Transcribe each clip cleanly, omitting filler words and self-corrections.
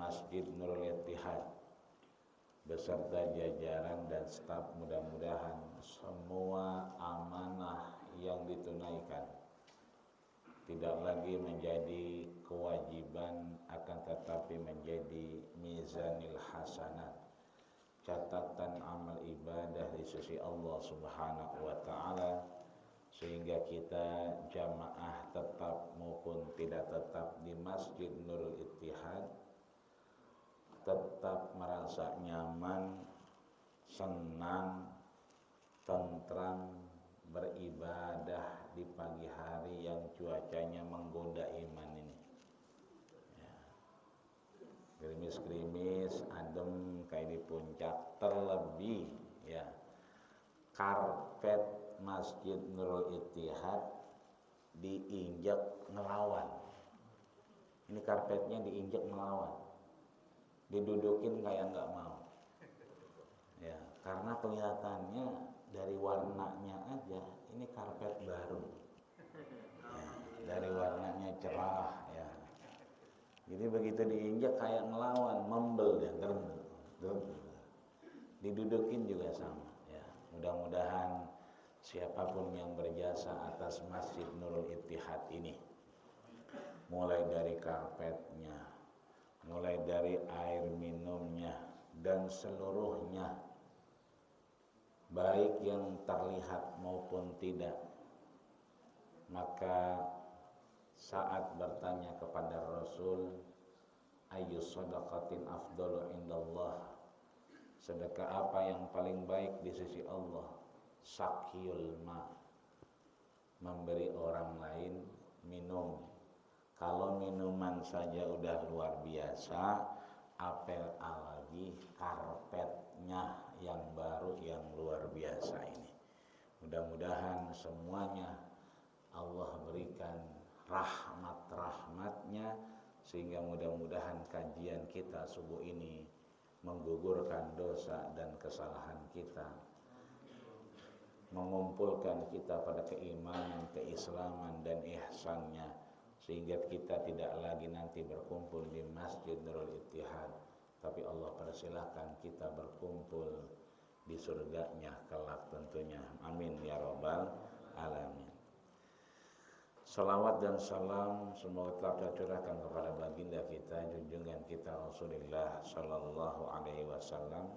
Masjid Nurul Ittihad beserta jajaran dan staf, mudah-mudahan semua amanah yang ditunaikan tidak lagi menjadi kewajiban, akan tetapi menjadi mizanil hasanat, catatan amal ibadah di sisi Allah Subhanahu wa taala, sehingga kita jamaah tetap maupun tidak tetap di Masjid Nurul Ittihad tetap merasa nyaman, senang, tentram beribadah di pagi hari yang cuacanya menggoda iman ini. Ya. Gerimis-gerimis, adem kayak di puncak, terlebih ya karpet Masjid Nurul Ittihad diinjak ngelawan. Ini karpetnya diinjak ngelawan. Didudukin kayak nggak mau, ya karena kelihatannya dari warnanya aja ini karpet baru, ya, dari warnanya cerah, ya. Jadi begitu diinjak kayak ngelawan, membel ya, didudukin juga sama, ya. Mudah-mudahan siapapun yang berjasa atas Masjid Nurul Ittihad ini, mulai dari karpetnya, mulai dari air minumnya dan seluruhnya, baik yang terlihat maupun tidak, maka saat bertanya kepada Rasul, ayyus shadaqatin afdalu indallah, sedekah apa yang paling baik di sisi Allah? Sakyul ma, memberi orang lain minum. Kalau minuman saja udah luar biasa, apel lagi karpetnya yang baru yang luar biasa ini. Mudah-mudahan semuanya Allah berikan rahmat-rahmatnya, sehingga mudah-mudahan kajian kita subuh ini menggugurkan dosa dan kesalahan kita, mengumpulkan kita pada keimanan, keislaman dan ihsannya, sehingga kita tidak lagi nanti berkumpul di Masjid Nurul Ittihad, tapi Allah persilahkan kita berkumpul di surganya kelak tentunya. Amin ya rabbal alamin. Salawat dan salam semoga telah tercurahkan kepada baginda kita, junjungan kita Rasulullah Sallallahu Alaihi Wasallam.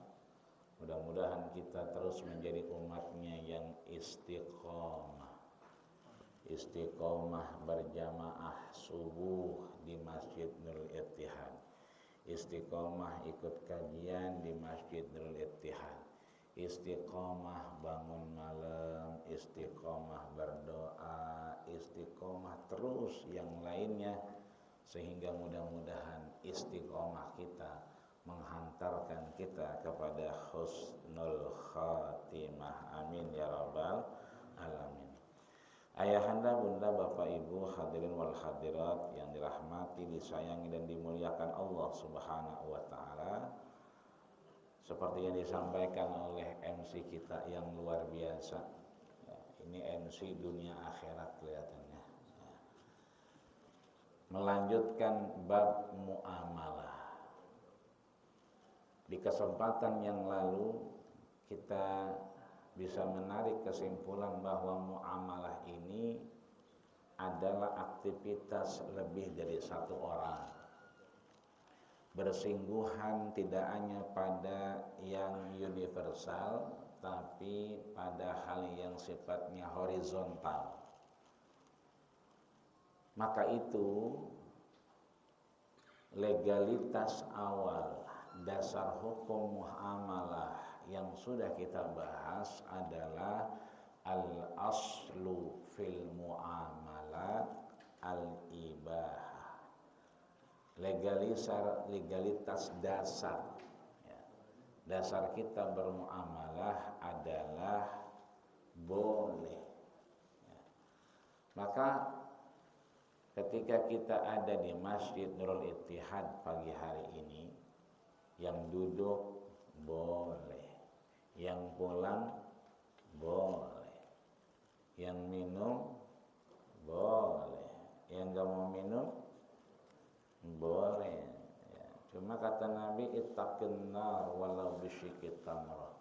Mudah-mudahan kita terus menjadi umatnya yang istiqomah berjamaah subuh di Masjid Nurul Ittihad, istiqomah ikut kajian di Masjid Nurul Ittihad, istiqomah bangun malam, istiqomah berdoa, istiqomah terus yang lainnya, sehingga mudah-mudahan istiqomah kita menghantarkan kita kepada husnul khatimah. Amin ya rabbal alamin. Ayahanda, bunda, bapak, ibu, hadirin wal hadirat yang dirahmati, disayangi dan dimuliakan Allah Subhanahu wa taala. Seperti yang disampaikan oleh MC kita yang luar biasa. Ya, ini MC dunia akhirat kelihatannya. Ya. Melanjutkan bab muamalah. Di kesempatan yang lalu kita bisa menarik kesimpulan bahwa muamalah ini adalah aktivitas lebih dari satu orang. Bersingguhan tidak hanya pada yang universal, tapi pada hal yang sifatnya horizontal. Maka itu legalitas awal, dasar hukum muamalah yang sudah kita bahas adalah al-aslu fil muamalat al-ibahah. Legalitas dasar, ya. Dasar kita bermuamalah adalah boleh, ya. Maka ketika kita ada di Masjid Nurul Ittihad pagi hari ini, yang duduk boleh, yang pulang boleh, yang minum boleh, yang gak mau minum boleh, ya. Cuma Cuma kata Nabi, ittaqin nar walau bisyikit tamrah.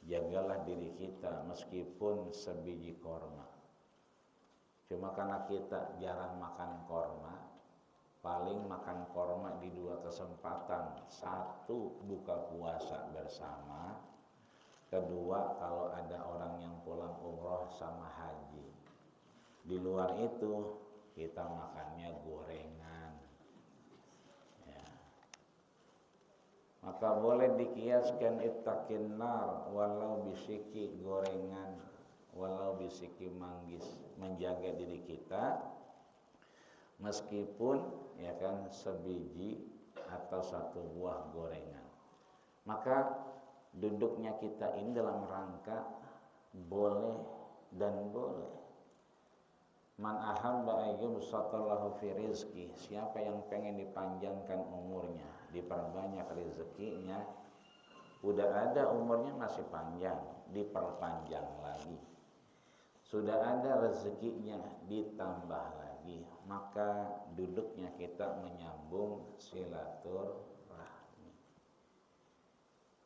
Jagalah diri kita meskipun sebiji korma. Cuma karena kita jarang makan korma, paling makan korma di 2 kesempatan. 1, buka puasa bersama. 2, kalau ada orang yang pulang umroh sama haji. Di luar itu kita makannya gorengan. Ya. Maka boleh dikiaskan ittaqin nar walau bisiki gorengan, walau bisiki manggis, menjaga diri kita meskipun ya kan sebiji atau 1 buah gorengan. Maka duduknya kita ini dalam rangka boleh dan boleh. Man ahabba ayyubsatallahu fi rizqi, siapa yang pengen dipanjangkan umurnya, diperbanyak rezekinya, udah ada umurnya masih panjang, diperpanjang lagi. Sudah ada rezekinya, ditambah lagi. Maka duduknya kita menyambung silaturahmi.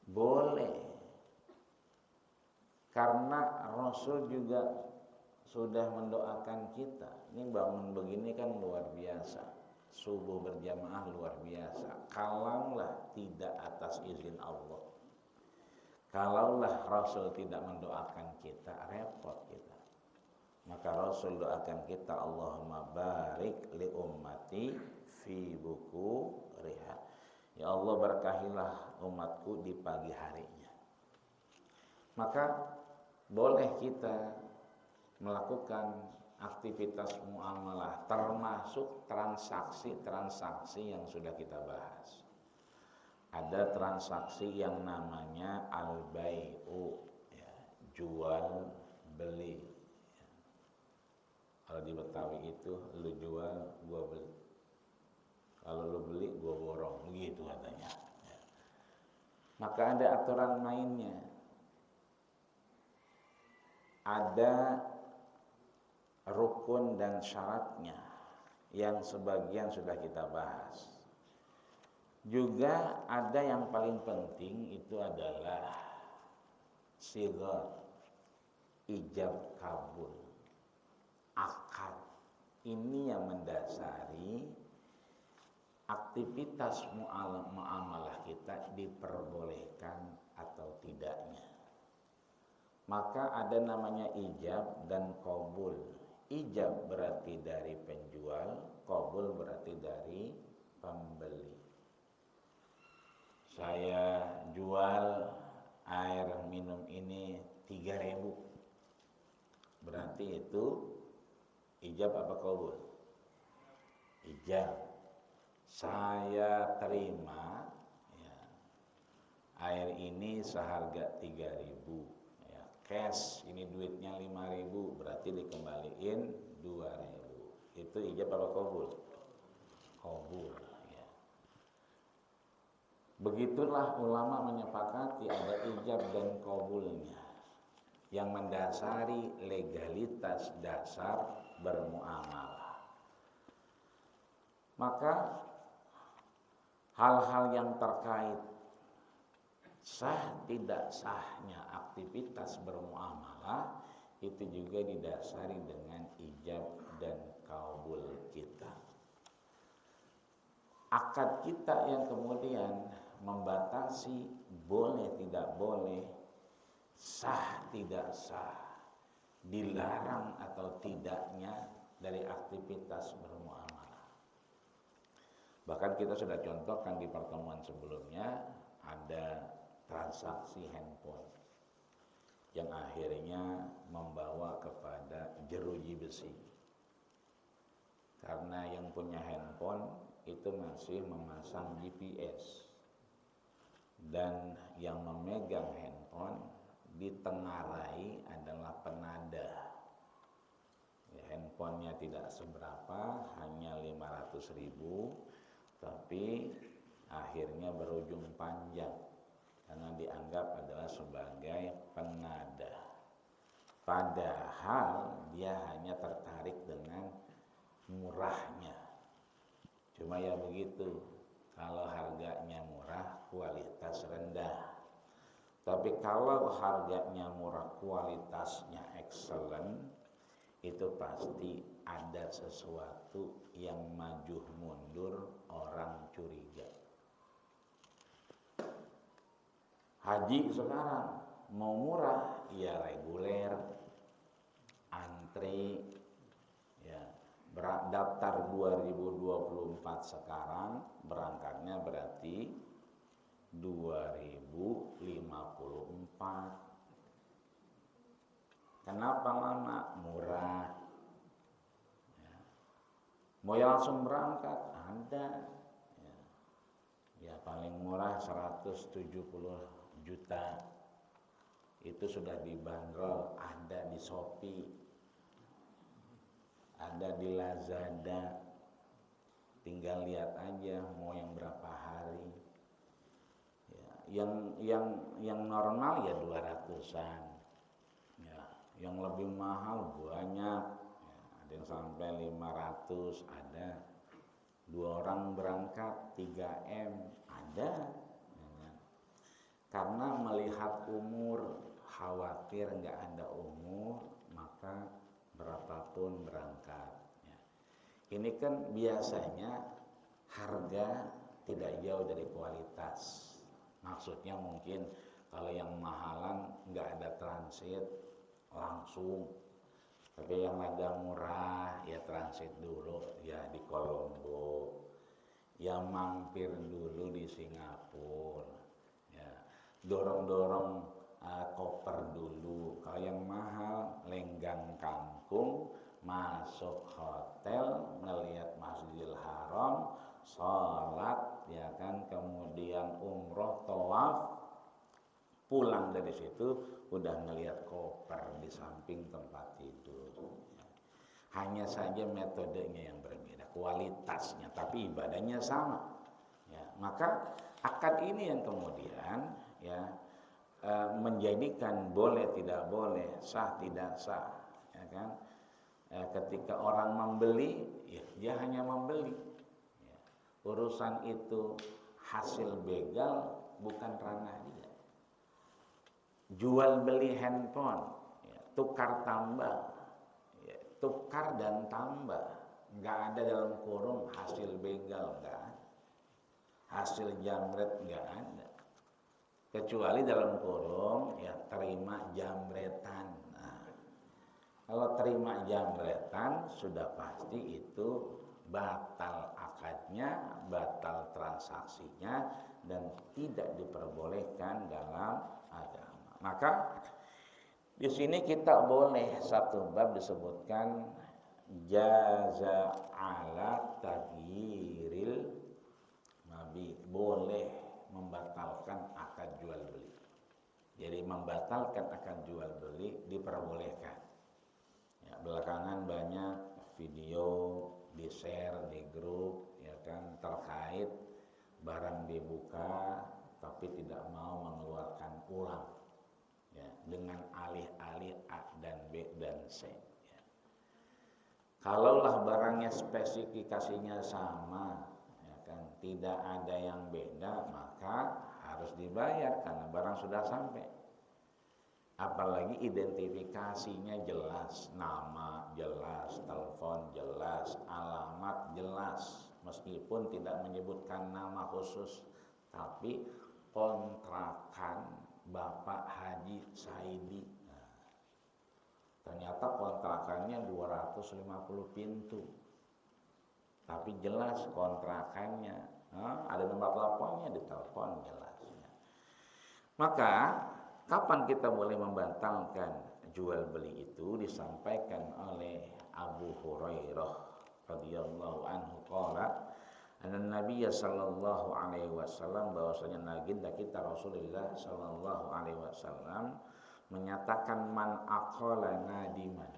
Boleh. Karena Rasul juga sudah mendoakan kita. Ini bangun begini kan luar biasa. Subuh berjamaah luar biasa. Kalaulah tidak atas izin Allah, kalaulah Rasul tidak mendoakan kita, repot kita. Maka Rasul doakan kita, Allahumma barik li ummati fi buku riha. Ya Allah, berkahilah umatku di pagi harinya. Maka boleh kita melakukan aktivitas muamalah, termasuk transaksi-transaksi yang sudah kita bahas. Ada transaksi yang namanya al-bai'u, ya, jual beli. Ya. Kalau di Betawi itu lu jual, gua beli. Kalau lu beli, gua borong, begitu katanya. Ya. Maka ada aturan mainnya. Ada rukun dan syaratnya yang sebagian sudah kita bahas. Juga ada yang paling penting, itu adalah sighah, ijab kabul, akad. Ini yang mendasari aktivitas muamalah kita diperbolehkan atau tidaknya. Maka ada namanya ijab dan qabul. Ijab berarti dari penjual, qabul berarti dari pembeli. Saya jual air minum ini 3.000. Berarti itu ijab apa qabul? Ijab. Saya terima ya, air ini seharga 3.000. Cash, ini duitnya 5.000, berarti dikembaliin 2.000. Itu ijab apa qabul? Qabul, ya. Begitulah ulama menyepakati ada ijab dan qabulnya yang mendasari legalitas dasar bermuamalah. Maka hal-hal yang terkait sah tidak sahnya aktivitas bermuamalah itu juga didasari dengan ijab dan qabul kita. Akad kita yang kemudian membatasi boleh tidak boleh, sah tidak sah, dilarang atau tidaknya dari aktivitas bermuamalah. Bahkan kita sudah contohkan di pertemuan sebelumnya, ada transaksi handphone yang akhirnya membawa kepada jeruji besi. Karena yang punya handphone itu masih memasang GPS, dan yang memegang handphone ditengarai adalah penada. Ya, handphonenya tidak seberapa, hanya 500.000, tapi akhirnya berujung panjang karena dianggap adalah sebagai penada. Padahal dia hanya tertarik dengan murahnya. Cuma ya begitu, kalau harganya kualitas rendah. Tapi kalau harganya murah, kualitasnya excellent, itu pasti ada sesuatu yang maju mundur, orang curiga. Haji sekarang mau murah, ya reguler, antri, ya daftar 2024 sekarang, berangkatnya berarti 2054. Kenapa lama? Murah. Ya. Mau yang langsung berangkat? Ada. Ya paling murah 170 juta. Itu sudah dibanderol, ada di Shopee, ada di Lazada. Tinggal lihat aja mau yang berapa hari. Ya, yang normal ya 200-an. Ya, yang lebih mahal banyak. Ya, ada yang sampai 500, ada. 2 orang berangkat 3M, ada. Ya. Karena melihat umur, khawatir nggak ada umur, maka berapapun berangkat. Ya. Ini kan biasanya harga tidak jauh dari kualitas. Maksudnya mungkin kalau yang mahalan nggak ada transit langsung, tapi yang agak murah ya transit dulu ya di Kolombo, ya mampir dulu di Singapura, ya dorong-dorong koper dulu. Kalau yang mahal lenggang kangkung, masuk hotel, melihat Masjidil Haram, sholat, ya kan, kemudian umroh, tawaf, pulang dari situ udah ngelihat koper di samping tempat tidur. Hanya saja metodenya yang berbeda, kualitasnya, tapi ibadahnya sama. Ya, maka akad ini yang kemudian ya menjadikan boleh tidak boleh, sah tidak sah, ya kan? Ketika orang membeli, ya dia hanya membeli. Ya. Urusan itu hasil begal bukan ranah dia. Jual beli handphone, ya, tukar tambah, ya, tukar dan tambah, nggak ada dalam kurung hasil begal, nggak ada. Hasil jamret nggak ada. Kecuali dalam kurung ya terima jambretan. Nah, kalau terima jambretan sudah pasti itu batal akadnya, batal transaksinya, dan tidak diperbolehkan dalam agama. Maka di sini kita boleh satu bab disebutkan jaza ala taghyiril mabi, boleh membatalkan akad jual beli. Jadi membatalkan akad jual beli diperbolehkan. Ya, belakangan banyak video di-share di grup, ya kan, terkait barang dibuka tapi tidak mau mengeluarkan uang, ya, dengan alih-alih A dan B dan C. Ya. Kalaulah barangnya spesifikasinya sama, tidak ada yang beda, maka harus dibayar karena barang sudah sampai. Apalagi identifikasinya jelas, nama jelas, telepon jelas, alamat jelas, meskipun tidak menyebutkan nama khusus, tapi kontrakan Bapak Haji Saidi. Nah, ternyata kontrakannya 250 pintu. Tapi jelas kontrakannya, ada nomor teleponnya, ditelepon jelasnya. Maka kapan kita boleh membatalkan jual beli itu disampaikan oleh Abu Hurairah radhiyallahu anhu qala anna Nabiy sallallahu alaihi wasallam, bahwasanya naginda kita Rasulullah sallallahu alaihi wasallam menyatakan man aqala nadiman.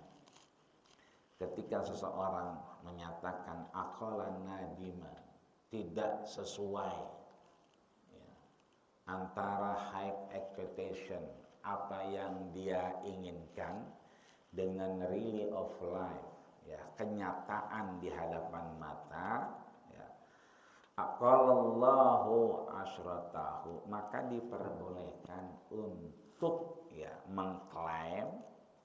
Ketika seseorang menyatakan aqala nadiman, tidak sesuai, ya, antara high expectation, apa yang dia inginkan, dengan really of life, ya, kenyataan di hadapan mata, ya, aqallallahu asyratahu, maka diperbolehkan untuk ya mengklaim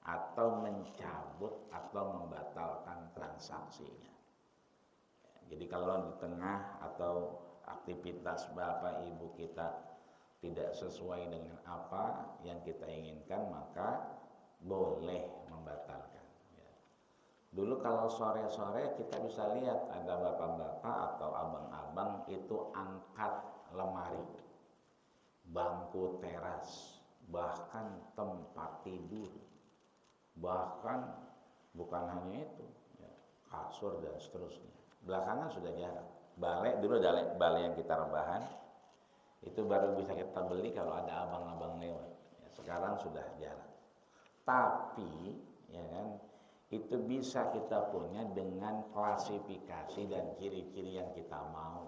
atau mencabut atau membatalkan transaksinya. Jadi kalau di tengah atau aktivitas bapak ibu kita tidak sesuai dengan apa yang kita inginkan, maka boleh membatalkan. Ya. Dulu kalau sore-sore kita bisa lihat ada bapak-bapak atau abang-abang itu angkat lemari, bangku teras, bahkan tempat tidur, bahkan bukan hanya itu, ya, kasur dan seterusnya. Belakangan sudah jarang. Balai dulu ada balai yang kita rebahan, itu baru bisa kita beli kalau ada abang-abang lewat. Ya, sekarang sudah jarang. Tapi ya kan, itu bisa kita punya dengan klasifikasi dan ciri-ciri yang kita mau,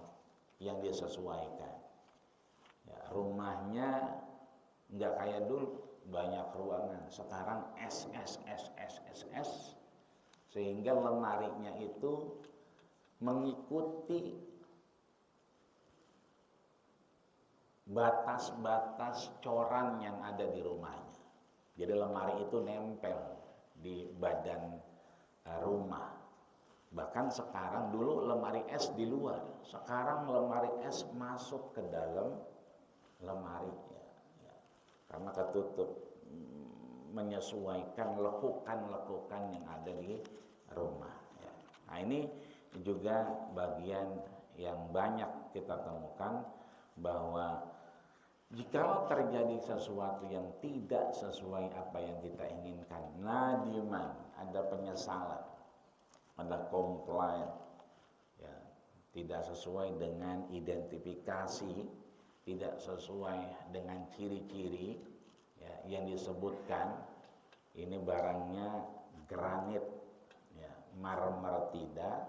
yang disesuaikan. Ya, rumahnya nggak kayak dulu banyak ruangan, sekarang S, sehingga lemarinya itu mengikuti batas-batas coran yang ada di rumahnya. Jadi lemari itu nempel di badan rumah. Bahkan sekarang, dulu lemari es di luar, sekarang lemari es masuk ke dalam lemari ya. Karena ketutup, menyesuaikan lekukan-lekukan yang ada di rumah ya. Nah ini juga bagian yang banyak kita temukan, bahwa jikalau terjadi sesuatu yang tidak sesuai apa yang kita inginkan, nadiman, ada penyesalan, ada komplain, ya, tidak sesuai dengan identifikasi, tidak sesuai dengan ciri-ciri ya, yang disebutkan, ini barangnya granit, ya, marmer tidak,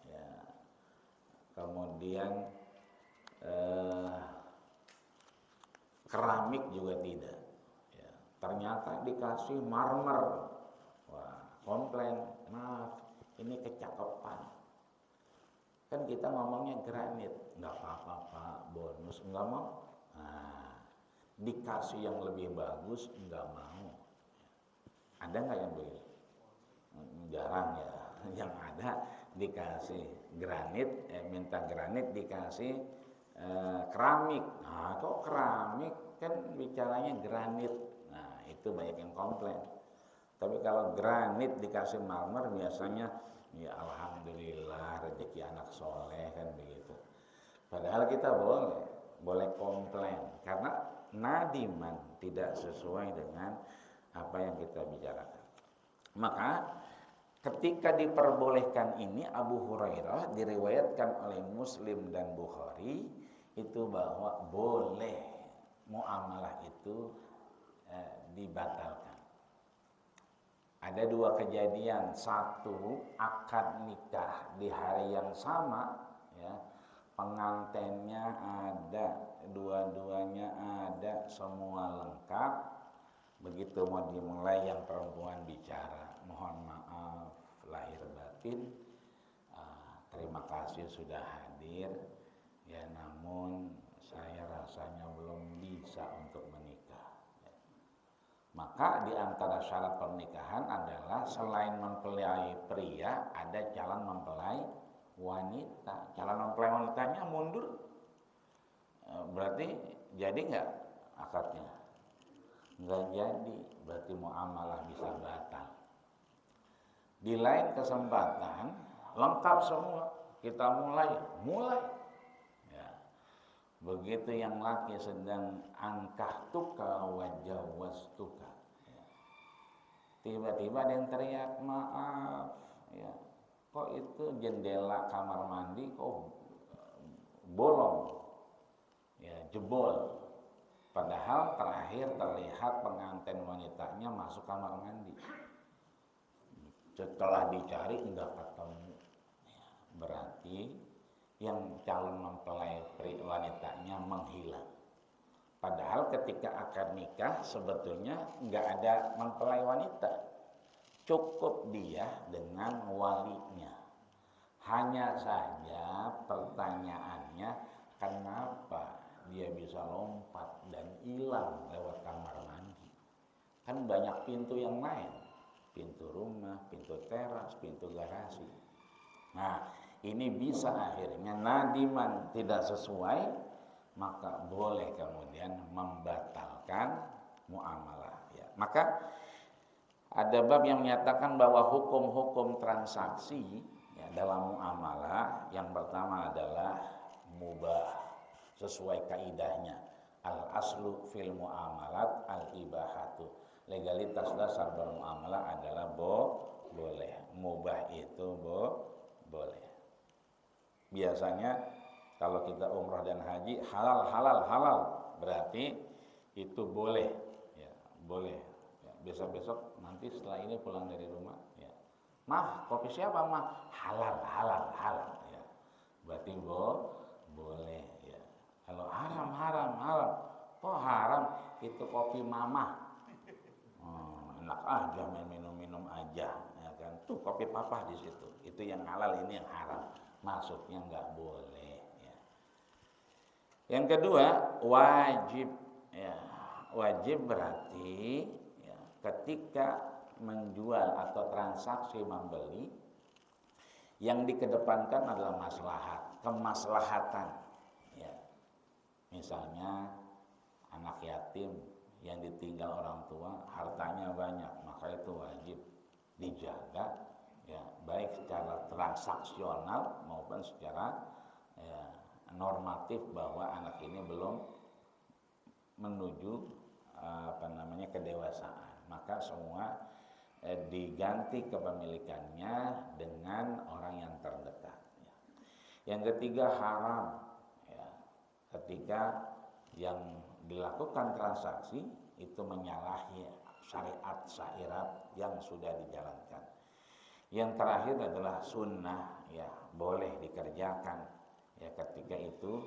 ya, kemudian keramik juga tidak, ya, ternyata dikasih marmer, wah komplain, maaf ini kecakapan, kan kita ngomongnya granit, nggak apa-apa pak, bonus nggak mau, nah, dikasih yang lebih bagus nggak mau, ada nggak yang begitu? Jarang ya, yang ada dikasih granit, minta granit dikasih keramik. Nah, kok keramik, kan bicaranya granit. Nah, itu banyak yang komplain. Tapi kalau granit dikasih marmer, biasanya ya alhamdulillah rezeki anak soleh, kan begitu. Padahal kita boleh komplain karena nadiman, tidak sesuai dengan apa yang kita bicarakan. Maka ketika diperbolehkan ini, Abu Hurairah diriwayatkan oleh Muslim dan Bukhari itu bahwa boleh muamalah itu dibatalkan. Ada dua kejadian, satu akad nikah di hari yang sama, ya, pengantennya ada, dua-duanya ada, semua lengkap. Begitu mau dimulai, yang perempuan bicara, mohon maaf lahir batin, terima kasih sudah hadir, ya namun saya rasanya belum bisa untuk menikah. Maka di antara syarat pernikahan adalah selain mempelai pria, ada calon mempelai wanita. Calon mempelai wanitanya mundur, berarti jadi nggak akadnya? Nggak jadi, berarti muamalah bisa batal. Di lain kesempatan lengkap semua, kita mulai. Ya. Begitu yang laki sedang angkah tuka wajah wastuka. Ya. Tiba-tiba ada yang teriak, maaf, ya, kok itu jendela kamar mandi kok bolong, ya, jebol. Padahal terakhir terlihat pengantin wanitanya masuk kamar mandi. Setelah dicari enggak ketemu. Berarti yang calon mempelai wanitanya menghilang. Padahal ketika akad nikah sebetulnya enggak ada mempelai wanita. Cukup dia dengan walinya. Hanya saja pertanyaannya, kenapa dia bisa lompat dan hilang lewat kamar mandi? Kan banyak pintu yang lain, pintu rumah, pintu teras, pintu garasi. Nah, ini bisa akhirnya nadiman tidak sesuai, maka boleh kemudian membatalkan muamalah. Ya. Maka ada bab yang menyatakan bahwa hukum-hukum transaksi ya, dalam muamalah yang pertama adalah mubah sesuai kaidahnya. Al aslu fil muamalat al ibahatu. Legalitas dasar bermuamalah adalah boleh. Mubah itu boleh. Biasanya kalau kita umrah dan haji halal berarti itu boleh ya, boleh. Ya, besok nanti setelah ini pulang dari rumah ya. Mah, kopi siapa mah? Halal ya. Berarti boleh ya. Kalau haram. Oh, haram itu kopi mama. Enak aja minum aja ya kan. Tuh kopi papa di situ. Itu yang halal, ini yang haram. Masuknya nggak boleh ya. Yang kedua, wajib ya. Wajib berarti ya, ketika menjual atau transaksi membeli yang dikedepankan adalah maslahat, kemaslahatan ya. Misalnya anak yatim yang ditinggal orang tua, hartanya banyak, maka itu wajib dijaga ya, baik secara transaksional maupun secara ya, normatif, bahwa anak ini belum menuju kedewasaan, maka semua diganti kepemilikannya dengan orang yang terdekat ya. Yang ketiga, haram ya, ketika yang dilakukan transaksi itu menyalahi syariat yang sudah dijalankan. Yang terakhir adalah sunnah ya, boleh dikerjakan ya ketika itu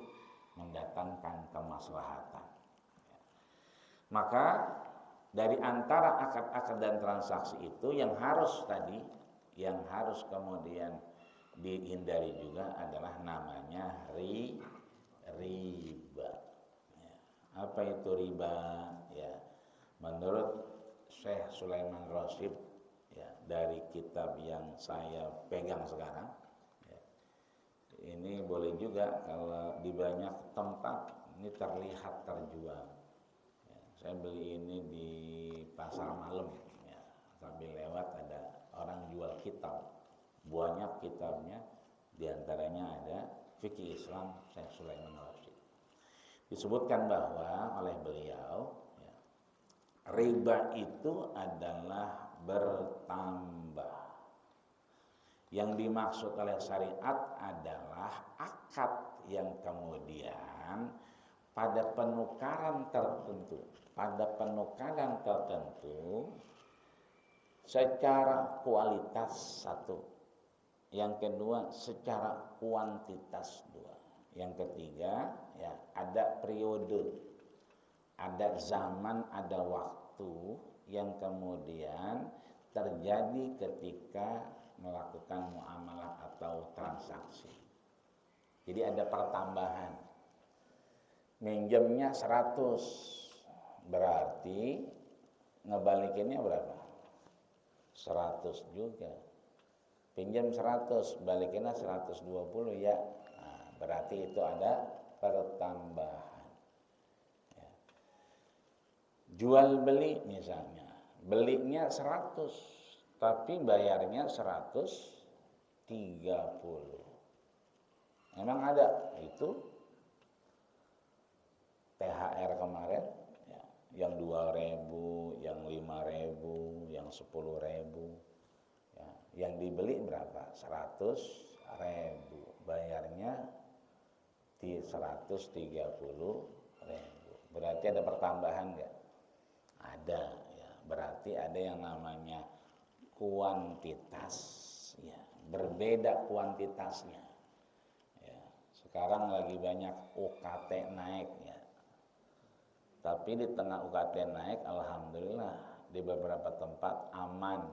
mendatangkan kemaslahatan ya. Maka dari antara akad-akad dan transaksi itu yang harus kemudian dihindari juga adalah namanya riba. Apa itu riba ya? Menurut Syekh Sulaiman Rasyid ya, dari kitab yang saya pegang sekarang ya, ini boleh juga kalau di banyak tempat ini terlihat terjual ya. Saya beli ini di pasar malam ya, sambil lewat ada orang jual kitab, banyak kitabnya, diantaranya ada Fikih Islam Syekh Sulaiman Rasyid. Disebutkan bahwa oleh beliau ya, riba itu adalah bertambah. Yang dimaksud oleh syariat adalah akad yang kemudian pada penukaran tertentu secara kualitas satu, yang kedua secara kuantitas dua, yang ketiga ya ada periode, ada zaman, ada waktu yang kemudian terjadi ketika melakukan muamalah atau transaksi. Jadi ada pertambahan. Minjemnya 100, berarti ngebalikinnya berapa? 100 juga. Pinjam 100, balikinnya 120 ya. Nah, berarti itu ada pertambahan ya. Jual beli misalnya, belinya 100 tapi bayarnya 130. Memang ada itu THR kemarin ya, yang 2.000, yang 5.000, yang 10.000 ya, yang dibeli berapa? 100.000, bayarnya di 130.000. Berarti ada pertambahan enggak? Ada ya, berarti ada yang namanya kuantitas ya, berbeda kuantitasnya ya. Sekarang lagi banyak UKT naik ya, tapi di tengah UKT naik, alhamdulillah di beberapa tempat aman,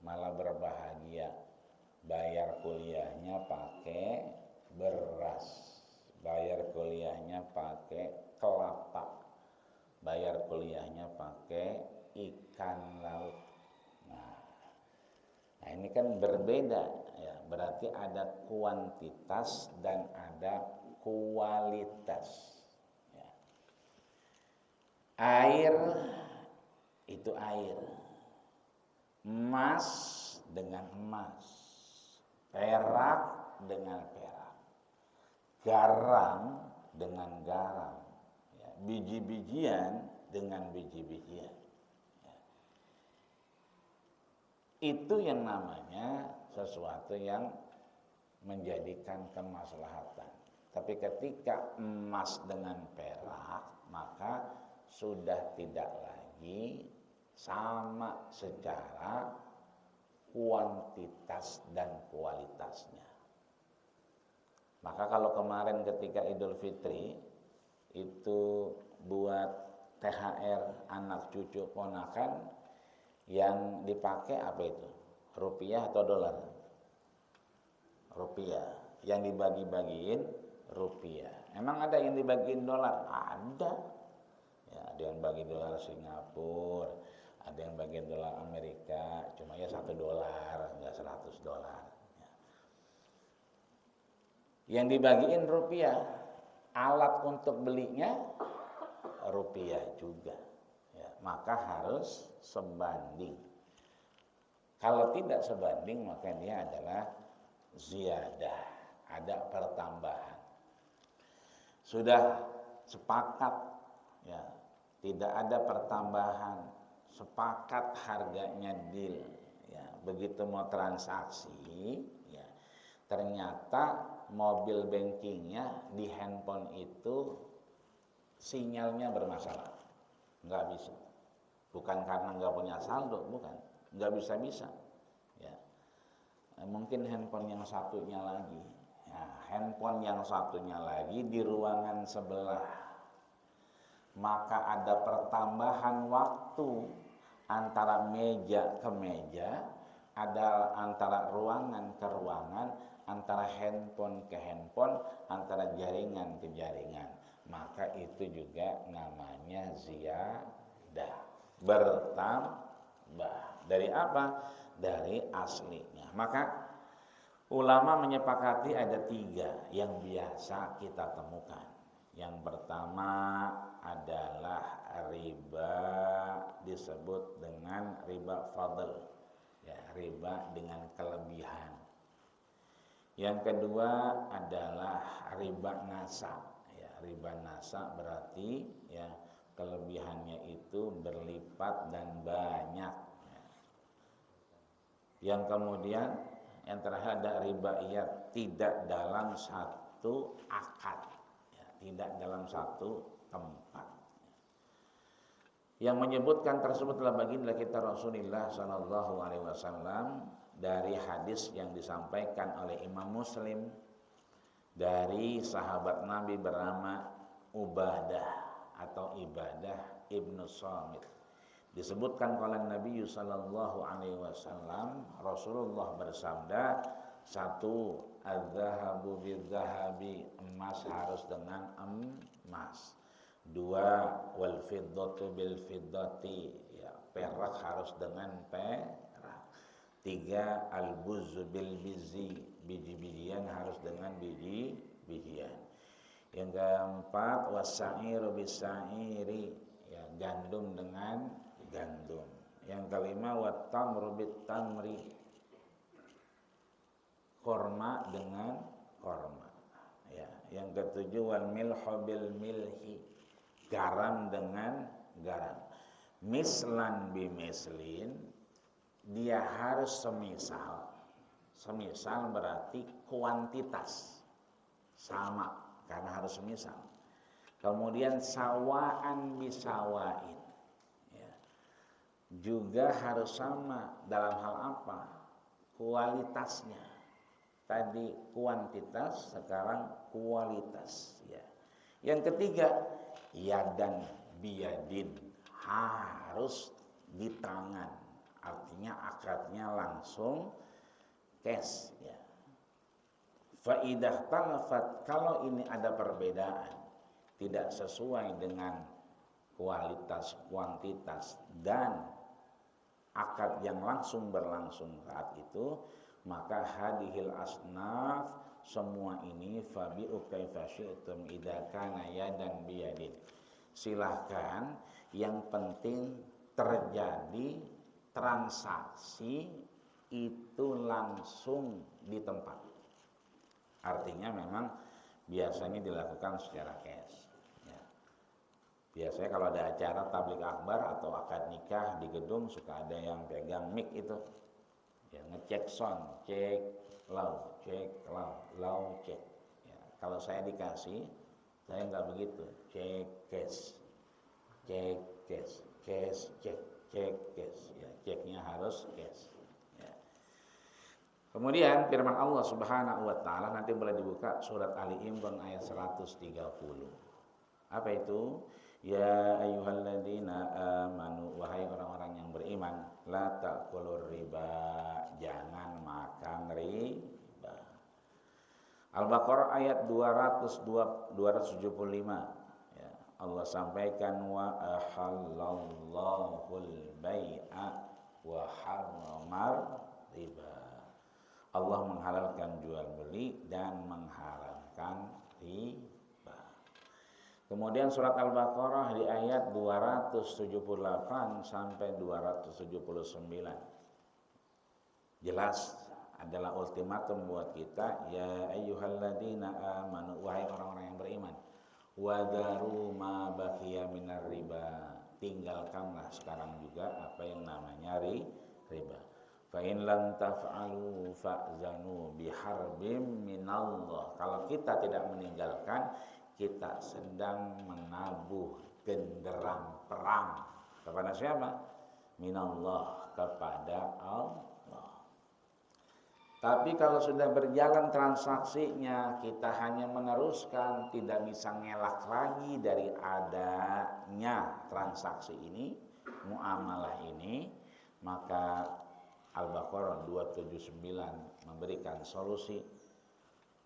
malah berbahagia. bayar kuliahnya pakai beras, bayar kuliahnya pakai kelapa, bayar kuliahnya pakai ikan laut. Nah, ini kan berbeda ya, berarti ada kuantitas dan ada kualitas. Ya. Air itu air, emas dengan emas, perak dengan perak, garam dengan garam, ya, biji-bijian dengan biji-bijian. Ya. Itu yang namanya sesuatu yang menjadikan kemaslahatan. Tapi ketika emas dengan perak, maka sudah tidak lagi sama secara kuantitas dan kualitasnya. Maka kalau kemarin ketika Idul Fitri itu buat THR anak cucu ponakan, yang dipakai apa itu? Rupiah atau dolar? Rupiah. Yang dibagi-bagiin rupiah. Emang ada yang dibagiin dolar? Ada. Ya, ada yang bagi dolar Singapura, ada yang bagi dolar Amerika, cuma ya $1, enggak $100. Ya. Yang dibagiin rupiah, alat untuk belinya rupiah juga. Ya, maka harus sebanding. Kalau tidak sebanding, maka dia adalah ziyadah, ada pertambahan. Sudah sepakat, ya, tidak ada pertambahan, sepakat harganya deal, ya, begitu mau transaksi, ya, ternyata mobil bankingnya di handphone itu sinyalnya bermasalah, nggak bisa, bukan karena nggak punya saldo, bukan, nggak bisa, ya, mungkin handphone yang satunya lagi, ya, handphone yang satunya lagi di ruangan sebelah, maka ada pertambahan waktu antara meja ke meja, ada antara ruangan ke ruangan, antara handphone ke handphone, antara jaringan ke jaringan, maka itu juga namanya ziyadah, bertambah. Dari apa? Dari aslinya. Maka ulama menyepakati ada 3 yang biasa kita temukan. Yang pertama adalah riba, disebut dengan riba fadl, ya, riba dengan kelebihan. Yang kedua adalah riba nasa, ya, riba nasa berarti, ya, kelebihannya itu berlipat dan banyak. Yang kemudian yang terakhir ada riba iyad, tidak dalam satu akad, ya, tidak dalam satu tempat. Yang menyebutkan tersebut adalah baginda kita Rasulullah Sallallahu Alaihi Wasallam dari hadis yang disampaikan oleh Imam Muslim dari sahabat Nabi bernama Ubadah atau Ibadah ibnu Samit. Disebutkan oleh Nabi Sallallahu Alaihi Wasallam, Rasulullah bersabda, 1, az-zahabu bil-zahabi, emas harus dengan emas. 2, wal fiddatu bil fiddati, ya, perak harus dengan perak. 3, al-buzzu bil bizzi, biji-bijian harus dengan biji-bijian. Yang keempat, was-sa'iru bis-sa'iri, ya, gandum dengan gandum. Yang kelima, wat-tamru bit-tamri, korma dengan korma. Ya, yang ketujuh, wal milhu bil milhi, garam dengan garam. Mislan bimislin, dia harus semisal. Semisal berarti kuantitas sama, karena harus semisal. Kemudian sawaan bisawain, ya, juga harus sama dalam hal apa? Kualitasnya. Tadi kuantitas, sekarang kualitas, ya. Yang ketiga, yadan biyadin, harus di tangan, artinya akadnya langsung cash ya. Faidah talafat, kalau ini ada perbedaan, tidak sesuai dengan kualitas, kuantitas, dan akad yang langsung berlangsung saat itu, maka hadihil asnaf, semua ini fabi'u kaifa syi'tum idza kana yadan biyadin. Silahkan, yang penting terjadi transaksi itu langsung di tempat. Artinya memang biasanya dilakukan secara cash ya. Biasanya kalau ada acara tablik akbar atau akad nikah di gedung, suka ada yang pegang mic itu ya, ngecek sound, cek loud, cek ya. Kalau saya dikasih, saya nggak begitu, cek cash ya, ceknya harus cash ya. Kemudian firman Allah Subhanahu wa taala, nanti boleh dibuka surat Ali Imran ayat 130. Apa itu? Ya ayyuhalladzina amanu, wahai orang-orang yang beriman, la ta'kulur riba, jangan makan riba. Al-Baqarah ayat 275 ya. Allah sampaikan wa ahallallahul bai'a wa harramar riba. Allah menghalalkan jual beli dan mengharamkan riba. Kemudian surat Al-Baqarah di ayat 278 sampai 279. Jelas adalah ultimatum buat kita, ya ayyuhalladzina amanu, wahai orang-orang yang beriman, wadaru ma baqiya minar riba, tinggalkanlah sekarang juga apa yang namanya riba. Fa in lam taf'alu fa'zanu biharbim minallah. Kalau kita tidak meninggalkan, kita sedang menabuh genderang perang kepada siapa? Minallah, kepada Allah. Tapi kalau sudah berjalan transaksinya, kita hanya meneruskan, tidak bisa ngelak lagi dari adanya transaksi ini, muamalah ini, maka Al-Baqarah 279 memberikan solusi.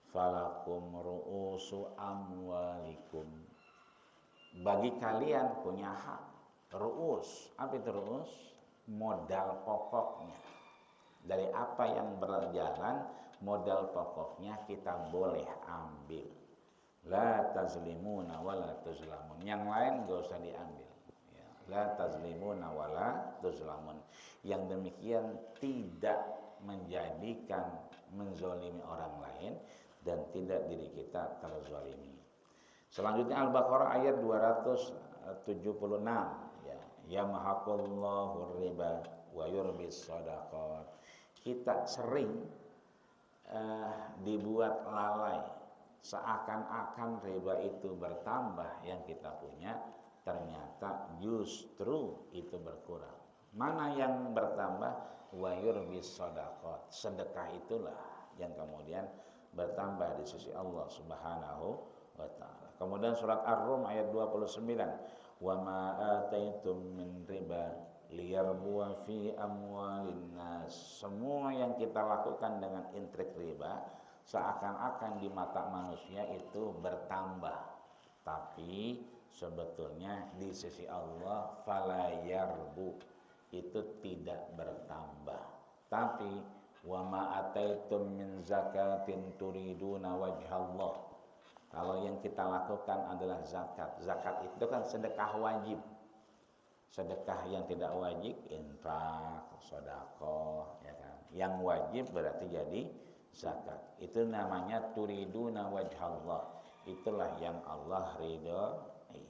Falakum ru'usu amwalikum, bagi kalian punya hak. Ru'us, apa itu ru'us? Modal pokoknya. Dari apa yang berjalan, modal pokoknya kita boleh ambil. La tazlimuna wa la tuzlamun, yang lain gak usah diambil ya. La tazlimuna wa la tuzlamun, yang demikian tidak menjadikan menzolimi orang lain dan tidak diri kita terzalimi. Selanjutnya Al-Baqarah ayat 276 ya, yamhaqullahu riba wa yurbis shadaqat. Kita sering dibuat lalai, seakan-akan riba itu bertambah yang kita punya, ternyata justru itu berkurang. Mana yang bertambah? Wa yurbis shadaqat, sedekah itulah yang kemudian bertambah di sisi Allah Subhanahu wa taala. Kemudian surat Ar-Rum ayat 29, wa ma ataitum min riba liyarbuwa fi amwalin nas. Semua yang kita lakukan dengan intrik riba seakan-akan di mata manusia itu bertambah, tapi sebetulnya di sisi Allah fala yarbu, itu tidak bertambah. Tapi wa ma ataitum min zakatin turiduna wajhallah, kalau yang kita lakukan adalah zakat. Zakat itu kan sedekah wajib. Sedekah yang tidak wajib infak, sedekah ya kan. Yang wajib berarti jadi zakat. Itu namanya turiduna wajhallah. Itulah yang Allah ridhoi.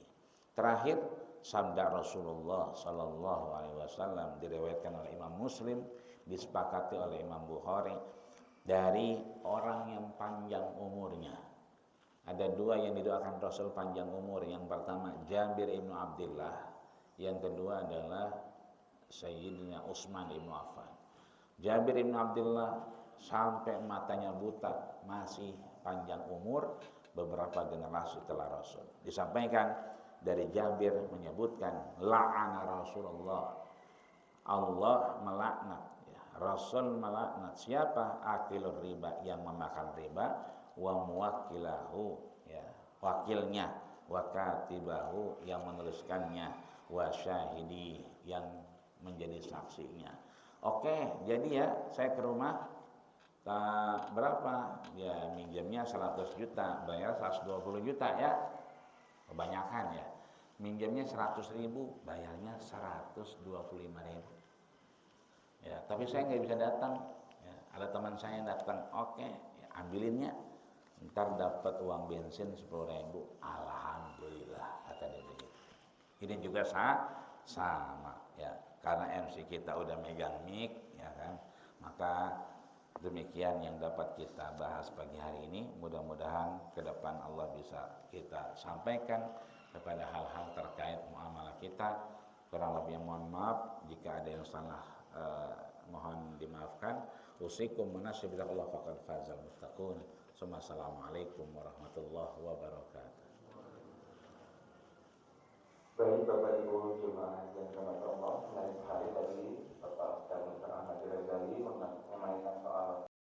Terakhir sabda Rasulullah sallallahu alaihi wasallam diriwayatkan oleh Imam Muslim, disepakati oleh Imam Bukhari, dari orang yang panjang umurnya. Ada dua yang didoakan Rasul panjang umur. Yang pertama Jabir ibnu Abdullah, yang kedua adalah Sayyidina Utsman ibnu Affan. Jabir ibnu Abdullah sampai matanya buta masih panjang umur, beberapa generasi setelah Rasul. Disampaikan dari Jabir menyebutkan la'ana Rasulullah, Allah melaknat ya. Rasul melaknat siapa? Akilur riba, yang memakan riba, wa muwakkilahu, ya, wakilnya, wa katibahu, yang menuliskannya, wa syahidi, yang menjadi saksinya. Oke, jadi ya saya ke rumah, berapa? Ya minjamnya 100 juta, bayar 120 juta ya. Kebanyakan ya. Minjamnya 100.000, bayarnya 125.000. Ya, tapi saya nggak bisa datang. Ya, ada teman saya yang datang, oke, ya, ambilinnya. Ntar dapat uang bensin 10.000, alhamdulillah, kata dia begitu. Ini juga sama, ya, karena MC kita udah megang mic, ya kan, maka demikian yang dapat kita bahas pagi hari ini. Mudah-mudahan ke depan Allah bisa kita sampaikan kepada hal-hal terkait muamalah kita. Kurang lebih mohon maaf jika ada yang salah, mohon dimaafkan. Usikum menasyibillah faqad fazal muttaqun. Assalamualaikum warahmatullahi wabarakatuh. Baik Bapak Ibu jemaah yang dirahmati Allah,